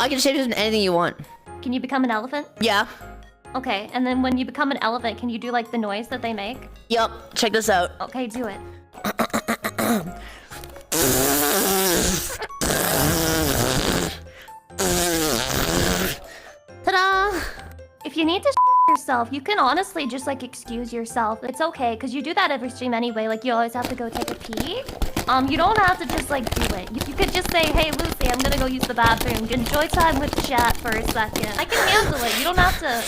I can change it into anything you want. Can you become an elephant? Yeah. Okay, and then when you become an elephant, can you do like the noise that they make? Yup. Check this out. Okay, do it. Ta-da! If you need to yourself, you can honestly just like excuse yourself. It's okay, because you do that every stream anyway. Like you always have to go take a pee. You don't have to just like do it. You could just say, hey Lucy, I'm gonna go use the bathroom. Enjoy time with chat for a second. I can handle it. You don't have to.